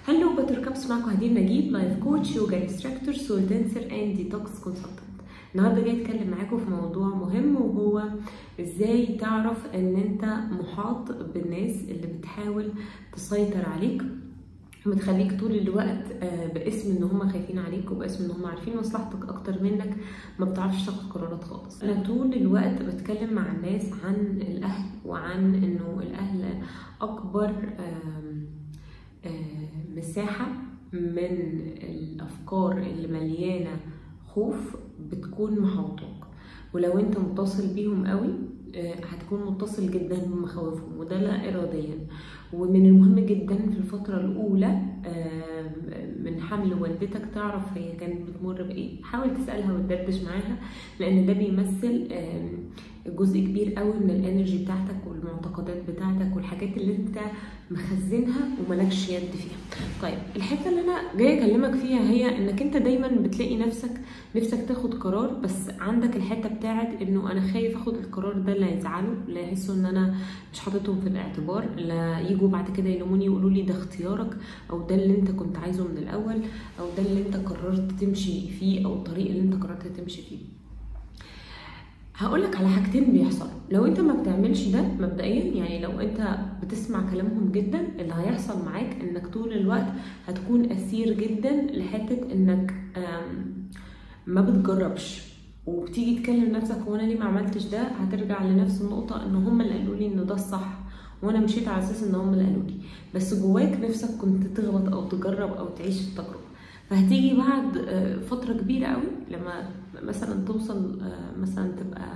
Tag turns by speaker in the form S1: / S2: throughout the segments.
S1: هلو بتركبس، معكم هدير نجيب، لايف كوتش، يوجا انستراكتور، سول دانسر اند ديتوكس كونسلتنت. النهارده جاي اتكلم معاكم في موضوع مهم، وهو ازاي تعرف ان انت محاط بالناس اللي بتحاول تسيطر عليك وبتخليك طول الوقت باسم ان هم خايفين عليك وباسم ان هم عارفين مصلحتك اكتر منك ما بتعرفش تاخد قرارات خالص. انا طول الوقت بتكلم مع الناس عن الاهل، وعن انه الاهل اكبر مساحة من الافكار اللي مليانة خوف بتكون محاوطاك، ولو انت متصل بيهم قوي هتكون متصل جدا بمخاوفهم، وده لا اراديا. ومن المهم جدا في الفترة الاولى من حمل والدتك تعرف هي كانت بتمر بايه. حاول تسألها وتدردش معاها، لان ده بيمثل جزء كبير قوي من الانرجي بتاعتك والمعتقدات بتاعتك والحاجات اللي انت مخزنها وملكش يد فيها. طيب، الحته اللي انا جايه اكلمك فيها هي انك انت دايما بتلاقي نفسك تاخد قرار، بس عندك الحته بتاعت انه انا خايف اخد القرار ده اللي هيزعلوا، لا يحسوا ان انا مش حاططهم في الاعتبار، لا يجوا بعد كده يلوموني يقولوا لي ده اختيارك، او ده اللي انت كنت عايزه من الاول، او ده اللي انت قررت تمشي فيه، او الطريق اللي انت قررت تمشي فيه. هقولك على حاجتين بيحصلوا لو انت ما بتعملش ده مبدئيا. يعني لو انت بتسمع كلامهم جدا، اللي هيحصل معاك انك طول الوقت هتكون اسير جدا لحته انك ما بتجربش، وبتيجي تكلم نفسك هو انا ليه ما عملتش ده. هترجع لنفس النقطه ان هم اللي قالوا لي ان ده الصح، وانا مشيت على اساس ان هم اللي قالوا لي، بس جواك نفسك كنت تغلط او تجرب او تعيش التجربه. فهتيجي بعد فترة كبيرة قوي لما مثلا توصل مثلا تبقى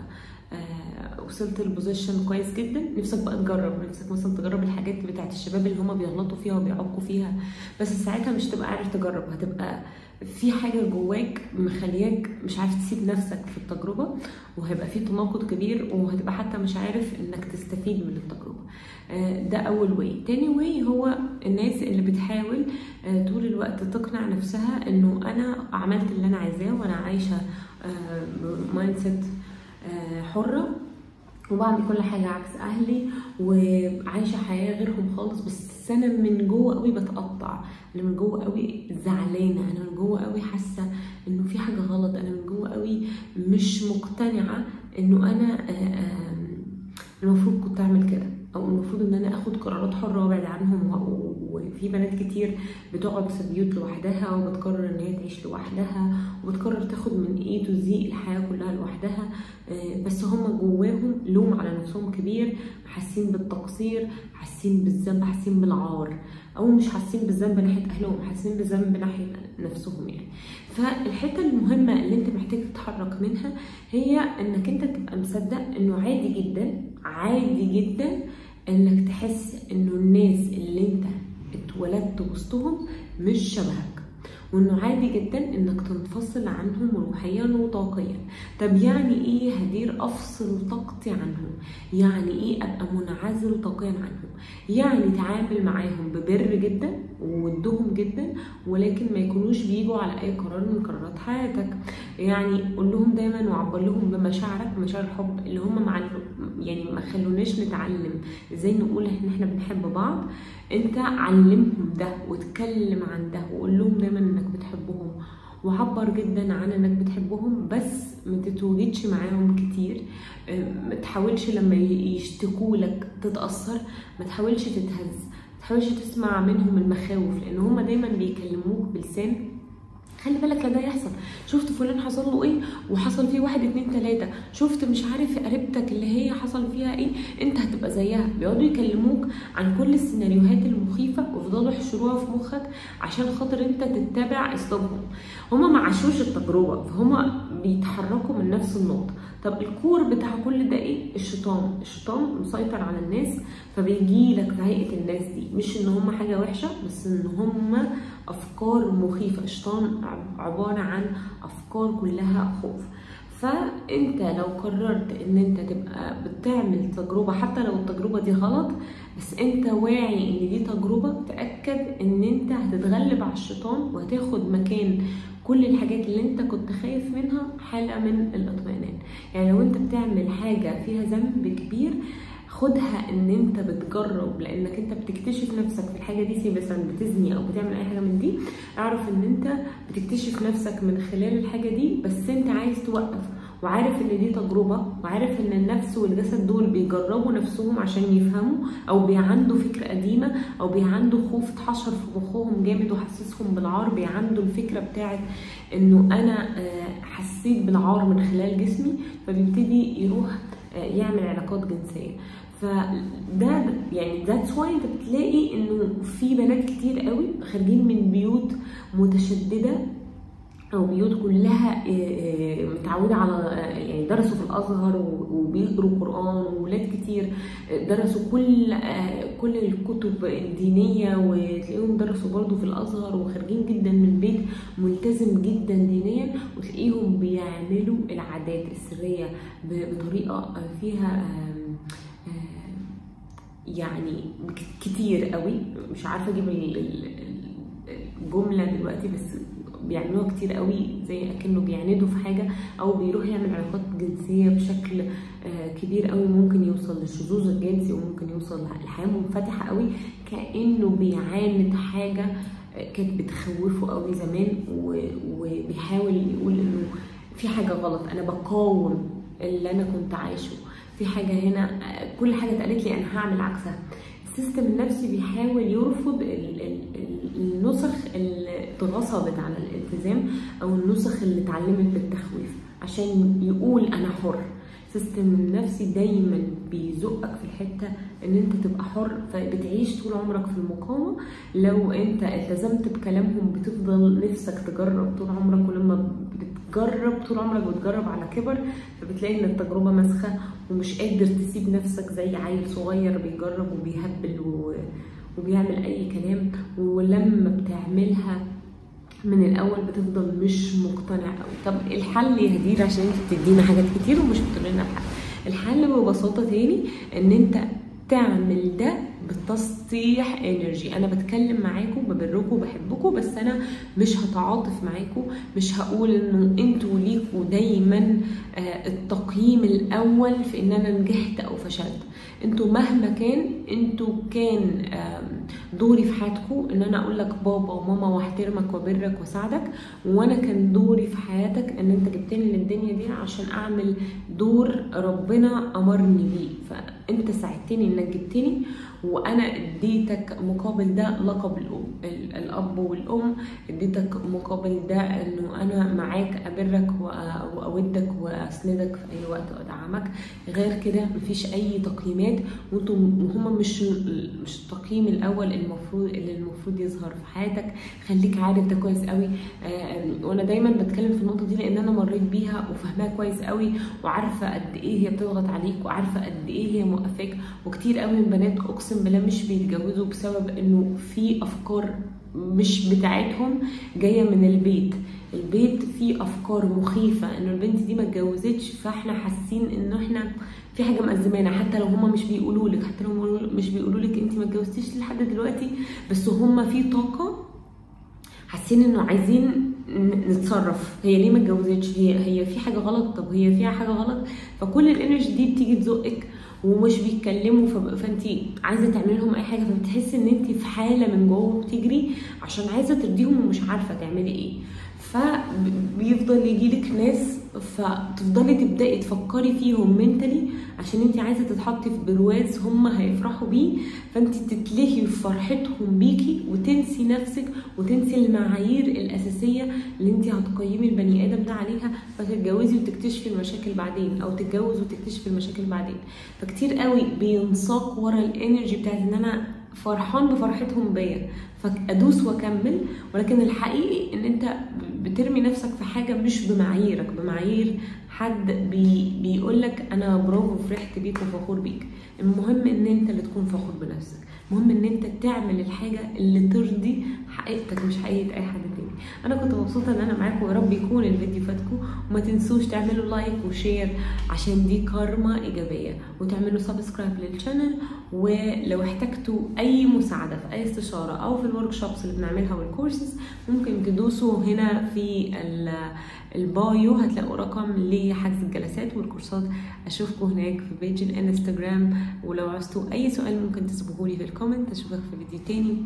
S1: وصلت البوزيشن كويس جدا، نفسك بقى تجرب، نفسك مثلا تجرب الحاجات بتاعت الشباب اللي هما بيغلطوا فيها وبيعقوا فيها، بس ساعتها مش تبقى عارف تجرب، هتبقى في حاجة جواك مخلياك مش عارف تسيب نفسك في التجربة، وهيبقى في تناقض كبير، وهتبقى حتى مش عارف انك تستفيد من التجربة. ده اول واي. تاني واي هو الناس اللي بتحاول طول الوقت تقنع نفسها انه انا عملت اللي انا عايزاه، وانا عايشة مايند سيت حرة، وبعمل كل حاجة عكس أهلي، وعايشة حياة غيرهم خالص، بس أنا من جوه قوي بتقطع، أنا من جوه قوي زعلانة، أنا من جوه قوي حاسة إنه في حاجة غلط، أنا من جوه قوي مش مقتنعة إنه أنا المفروض كنت أعمل كده، او المفروض ان انا اخد قرارات حره وابعد عنهم. وفي بنات كتير بتقعد في بيوت لوحدها، وبتقرر ان هي تعيش لوحدها، وبتقرر تاخد من A to Z الحياه كلها لوحدها، بس هم جواهم لوم على نفسهم كبير، حاسين بالتقصير، حاسين بالذنب، حاسين بالعار، او مش حاسين بالذنب ناحيه اهلهم، حاسين بالذنب ناحيه نفسهم يعني. فالحته المهمه اللي انت محتاج تتحرك منها هي انك انت تبقى مصدق انه عادي جدا، عادي جدا انك تحس انه الناس اللي انت اتولدت وسطهم مش شبهك، وانه عادي جدا انك تنفصل عنهم روحيا وطاقيا. طب يعني ايه هدير افصل طاقتي عنهم؟ يعني ايه ابقى منعزل طاقيا عنهم؟ يعني تعامل معاهم ببر جدا وودهم جدا، ولكن ما يكونوش بيجوا على اي قرار من قرارات حياتك. يعني قول لهم دايما وعبر لهم بمشاعرك، مشاعر الحب اللي هم يعني ما خلوناش نتعلم ازاي نقول ان احنا بنحب بعض. انت علمهم ده واتكلم عن ده، وقول لهم دايما انك بتحبهم، وعبر جدا عن انك بتحبهم، بس ما تتواجدش معاهم كتير. ما تحاولش لما يشتكوا لك تتأثر، ما تحاولش تتهز، ما تحاولش تسمع منهم المخاوف، لان هم دايما بيكلموك بلسان خلي بالك لا ده يحصل، شفت فلان حصل له ايه وحصل فيه 1 2 3، شفت مش عارف قريبتك اللي هي حصل فيها ايه، انت هتبقى زيها. بيقعدوا يكلموك عن كل السيناريوهات المخيفه ويفضلوا يحشروها في مخك عشان خاطر انت تتبع اسلوبهم. هما ما عاشوش التجربه، فهما بيتحركوا من نفس النقطه. طب الكور بتاع كل ده ايه؟ الشيطان مسيطر على الناس، فبيجي لك في هيئه الناس دي، مش ان هم حاجه وحشه، بس ان هم افكار مخيفه. الشيطان عباره عن افكار كلها خوف. فانت لو قررت ان انت تبقى بتعمل تجربه، حتى لو التجربه دي غلط، بس انت واعي ان دي تجربه، تاكد ان انت هتتغلب على الشيطان وهتاخد مكان كل الحاجات اللي انت كنت خايف منها حالة من الاطمئنان. يعني لو انت بتعمل حاجة فيها ذنب كبير، خدها ان انت بتجرب، لانك انت بتكتشف نفسك في الحاجه دي. سي مثلا بتزني او بتعمل اي حاجه من دي، اعرف ان انت بتكتشف نفسك من خلال الحاجه دي، بس انت عايز توقف، وعارف ان دي تجربه، وعارف ان النفس والجسد دول بيجربوا نفسهم عشان يفهموا، او بيعندوا فكره قديمه، او بيعندوا خوف اتحشر في مخهم جامد وحسسهم بالعار، بيعندوا الفكره بتاعت انه انا حسيت بالعار من خلال جسمي، فبيبتدي يروح يعمل علاقات جنسيه. فده يعني ذاتس واي انت بتلاقي انه في بنات كتير قوي خارجين من بيوت متشدده، او بيوت كلها متعوده على يعني درسوا في الازهر وبيقروا قران، وولاد كتير درسوا كل الكتب الدينيه، وتلاقيهم درسوا برضو في الازهر وخارجين جدا من بيت ملتزم جدا دينيا، وتلاقيهم بيعملوا العادات السريه بطريقه فيها يعني كتير قوي. مش عارفه اجيب الجمله دلوقتي، بس بيعملوها كتير قوي، زي اكنه بيعندوا في حاجه، او بيروح يعمل علاقات جنسيه بشكل كبير قوي، ممكن يوصل للشذوذ الجنسي، وممكن يوصل لحياه منفتحه قوي، كانه بيعاند حاجه كانت بتخوفه قوي زمان، وبيحاول يقول انه في حاجه غلط، انا بقاوم اللي انا كنت عايشه، في حاجه هنا، كل حاجه اتقالت لي انا هعمل عكسها. السيستم النفسي بيحاول يرفض النسخ اللي اتغصبت على الالتزام، او النسخ اللي اتعلمت بالتخويف، عشان يقول انا حر. السيستم النفسي دايما بيزقك في الحته ان انت تبقى حر، فبتعيش طول عمرك في المقاومه. لو انت التزمت بكلامهم بتفضل نفسك تجرب طول عمرك، ولما بتجرب طول عمرك بتجرب على كبر، فبتلاقي ان التجربه مسخه ومش قادر تسيب نفسك زي عيل صغير بيجرب وبيهبل وبيعمل اي كلام. ولما بتعملها من الاول بتفضل مش مقتنع قوي. طب الحل يا هدير، عشان انت بتدينا حاجات كتير ومش بتقول لنا الحل ببساطه تاني ان انت تعمل ده بتسطيح انرجي. انا بتكلم معاكم ببركم وبحبكم، بس انا مش هتعاطف معاكم، مش هقول انه انتوا ليكوا دايما التقييم الاول في ان انا نجحت او فشلت. انتوا مهما كان، انتوا كان دوري في حياتكم ان انا اقول لك بابا وماما واحترمك وبرك واساعدك، وانا كان دوري في حياتك ان انت جبتني للدنيا دي عشان اعمل دور ربنا امرني بيه. فانت ساعدتني انك جبتني، وانا اديتك مقابل ده لقب الاب والام، اديتك مقابل ده انه انا معاك ابرك واودك واسندك في اي وقت وادعمك. غير كده مفيش اي تقييمات، وهم مش التقييم الاول اللي المفروض يظهر في حياتك. خليك عارف ده كويس قوي. وانا دايما بتكلم في النقطه دي لان انا مريت بيها وفهماها كويس قوي، وعارفه قد ايه هي بتضغط عليك، وعارفه قد ايه هي موقفاك. وكتير قوي من بنات اقسم بالله مش بيتجوزوا بسبب انه في افكار مش بتاعتهم جايه من البيت فيه افكار مخيفه انه البنت دي ما اتجوزتش، فاحنا حاسين انه احنا في حاجه مأزمانا، حتى لو هما مش بيقولوا لك، حتى لو مش بيقولوا لك انت ما اتجوزتيش لحد دلوقتي، بس هما في طاقه حاسين انه عايزين نتصرف. هي ليه ما اتجوزتش؟ هي في حاجه غلط؟ طب هي فيها حاجه غلط؟ فكل الانرجي دي بتيجي تزقك ومش بيتكلموا، فانت عايزه تعملي لهم اي حاجه، فبتحسي ان انت في حاله من جوه بتجري عشان عايزه ترضيهم ومش عارفه تعملي ايه. فبيفضل يجيلك ناس فتفضلي تبداي تفكري فيهم منتلي عشان انت عايزه تتحطي في برواز هم هيفرحوا بيه، فانت تتلهي في فرحتهم بيكي وتنسي نفسك وتنسي المعايير الاساسيه اللي انت هتقيمي البني ادم ده عليها، فتتجوزي وتكتشفي المشاكل بعدين، او تتجوز وتكتشفي المشاكل بعدين. فكتير قوي بينساق ورا الانرجي بتاعت ان انا فرحان بفرحتهم بيا فادوس واكمل، ولكن الحقيقي ان انت بترمي نفسك في حاجه مش بمعاييرك، بمعايير حد بيقولك انا برافو فرحت بيك وفخور بيك. المهم ان انت اللي تكون فخور بنفسك، المهم ان انت تعمل الحاجه اللي ترضي حقيقتك مش حقيقه اي حد تاني. انا كنت مبسوطه ان انا معاكم، يا رب يكون الفيديو فاتكم، وما تنسوش تعملوا لايك وشير عشان دي كارما ايجابيه، وتعملوا سبسكرايب للشانل. ولو احتجتوا اي مساعده في اي استشاره او في الورك شوبس اللي بنعملها والكورسز، ممكن تدوسوا هنا في البايو، هتلاقوا رقم لحجز الجلسات والكورسات. اشوفكم هناك في بيج الانستجرام، ولو عوزتوا اي سؤال ممكن تسيبوهولي في الكومنت. اشوفك في فيديو تاني.